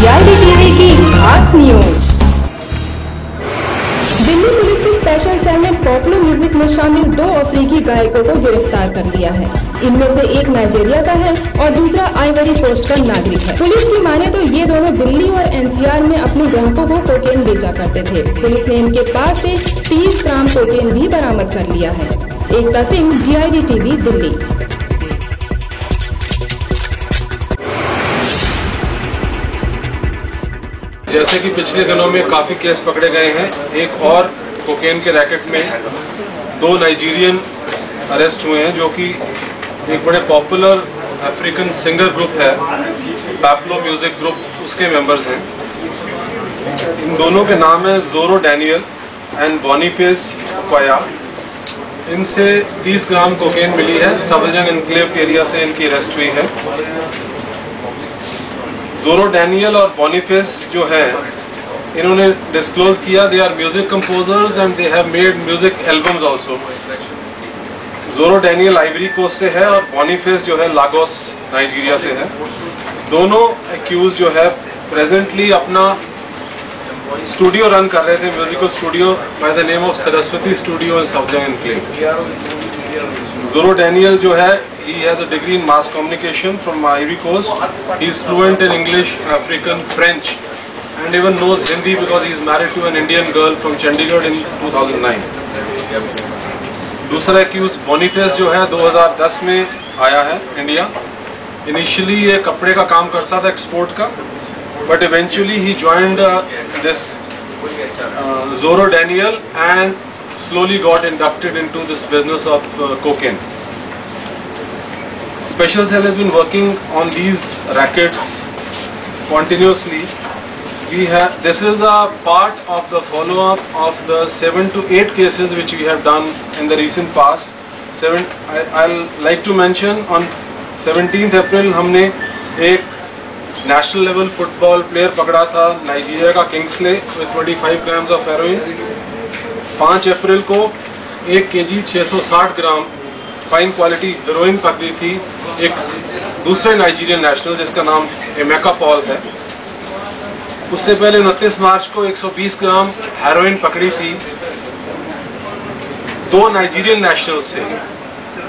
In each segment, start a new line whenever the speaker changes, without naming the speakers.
DID TV की खास news. Delhi police की स्पेशल सेल ने पॉपुलर म्यूजिक में शामिल 2 अफ्रीकी गायकों को गिरफ्तार कर लिया है। इनमें से एक नाइजीरिया का है और दूसरा आइवरी कोस्ट का नागरिक है। पुलिस की माने तो ये दोनों दिल्ली और NCR में अपने ग्राहकों को कोकेन बेचा करते थे। पुलिस ने इनके पास से 30 ग्राम कोकेन भी बरामद कर लिया है। एकता सिंह, DID टीवी, दिल्ली।
जैसे कि पिछले दिनों में काफ़ी केस पकड़े गए हैं, एक और कोकेन के रैकेट में 2 नाइजीरियन अरेस्ट हुए हैं जो कि एक बड़े पॉपुलर अफ्रीकन सिंगर ग्रुप है, पैप्लो म्यूजिक ग्रुप, उसके मेंबर्स हैं। इन दोनों के नाम है जोरो डैनियल एंड बॉनीफेस ओकोया। इनसे 30 ग्राम कोकेन मिली है। सफदरजंग एनक्लेव के एरिया से इनकी अरेस्ट हुई है। जोरो डैनियल और बॉनीफेस जो है, इन्होंने डिस्क्लोज किया they are music composers and they have made music albums also. Zoro Daniel Ivory Coast से है और बॉनीफेस जो है लागोस नाइजीरिया से है। दोनों एक्यूज जो है प्रेजेंटली अपना स्टूडियो रन कर रहे थे, musical studio by the name of Saraswati studio in Safdarjung enclave. जोरो डैनियल जो है, he has a degree in mass communication from Ivory Coast. He is fluent in English, African, French, and even knows Hindi because he is married to an Indian girl from Chandigarh in 2009. दूसरा accused बॉनीफेस जो है 2010 में आया है India. Initially ये कपड़े का काम करता था, एक्सपोर्ट का, बट इवेंचुअली ही ज्वाइंड दिस जोरो Daniel and slowly got inducted into this business of cocaine. Special Cell has been working on these rackets continuously. This is a part of the follow-up of the 7 to 8 cases which we have done in the recent past. I'll like to mention on 17th April हमने एक national level football player पकड़ा था, Nigeria का Kingsley, with 25 grams of heroin. 5 अप्रैल को 1 kg 660 ग्राम fine quality heroin पकड़ी थी एक दूसरे नाइजीरियन नेशनल जिसका नाम एमेका पॉल है। उससे पहले 29 मार्च को 120 ग्राम हेरोइन पकड़ी थी 2 नाइजीरियन नेशनल से।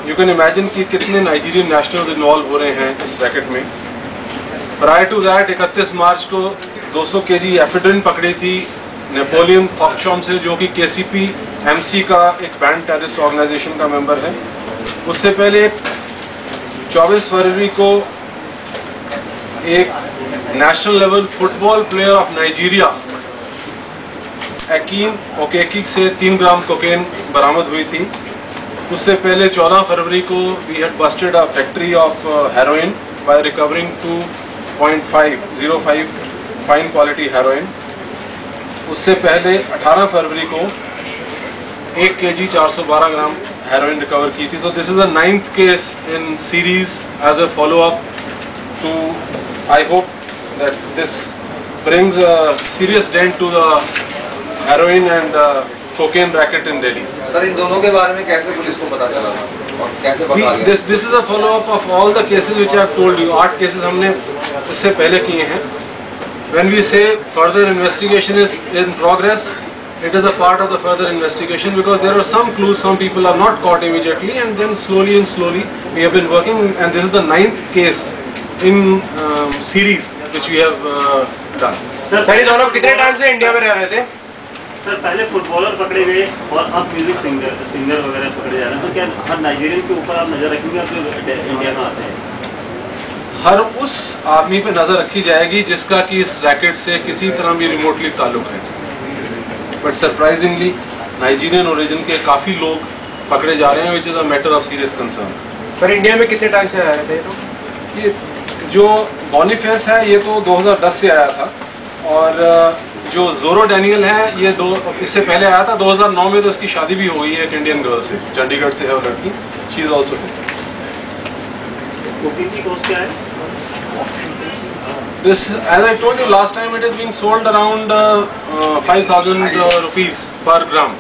यू कैन इमेजिन कि कितने नाइजीरियन नेशनल्स इन्वॉल्व हो रहे हैं इस रैकेट में। प्रायर टू दैट 31 मार्च को 200 kg एफेड्रिन पकड़ी थी नेपोलियन ऑक्चॉम से, जो कि KCP MC का एक बैंड टेररिस्ट ऑर्गेनाइजेशन का मेंबर है। उससे पहले 24 फरवरी को एक national level football player of Nigeria Akin Okeke से 3 ग्राम कोकेन बरामद हुई थी। उससे पहले 14 फरवरी को we had busted a factory of heroin by recovering 2.505 fine quality heroin. उससे पहले 18 फरवरी को 1 kg 412 ग्राम हेरोइन रिकवर की थी। So this is a 9th case in series as a follow up to, I hope that this brings a serious dent to the heroin and cocaine racket in Delhi.
Sir, इन दोनों के बारे में कैसे police को पता चला था और कैसे पता लगा?
This is a follow up of all the cases which I have told you. 8 cases हमने इससे पहले किए हैं। When we say further investigation is in progress, it is a part of the further investigation because there are some clues, some people are not caught immediately, and then slowly we have been working, and this is the 9th case in series which we have done.
Sir, ये दोनों कितने time से India में रह रहे थे?
Sir, पहले footballer पकड़े गए और अब म्यूजिक सिंगर वगैरह पकड़े जा रहे हैं, तो क्या हर नाइजीरियन के ऊपर आप नजर रखेंगे आप जो इंडिया में आते हैं?
हर उस आदमी पे नजर रखी जाएगी जिसका कि इस रैकेट से किसी तरह भी रिमोटली ताल्लुक है। बट सरप्राइजिंगली नाइजीरियन ओरिजिन के काफ़ी लोग पकड़े जा रहे हैं, which is a matter of serious concern.
Sir, India में कितने टाइम से आए थे?
ये जो बॉनीफेस है ये तो 2010 से आया था, और जो जोरो डैनियल है ये इससे पहले आया था 2009 में। तो इसकी शादी भी हो गई है एक इंडियन गर्ल से, चंडीगढ़ से है वो लड़की। शी इज ऑल्सो
कोकेन की कॉस्ट क्या है?
This, as I told you last time, it is being sold around 5,000 rupees per gram.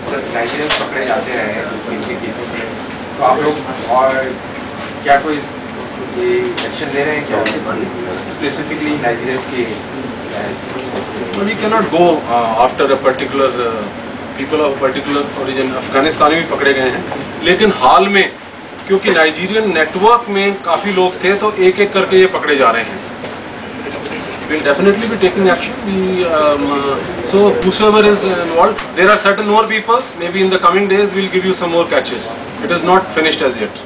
Sir, Nigerian पकड़े जाते हैं इनके केसों में, तो आप लोग और क्या कोई
ये एक्शन ले रहे हैं क्या स्पेसिफिकली नाइजीरियंस के?
We cannot go after a particular people of a particular origin. अफगानिस्तानी भी पकड़े गए हैं, लेकिन हाल में क्योंकि नाइजीरियन नेटवर्क में काफ़ी लोग थे तो एक एक करके ये पकड़े जा रहे हैं. We'll definitely be taking action. So whosoever is involved, there are certain more people. Maybe in the coming days we'll give you some more catches. It is not finished as yet.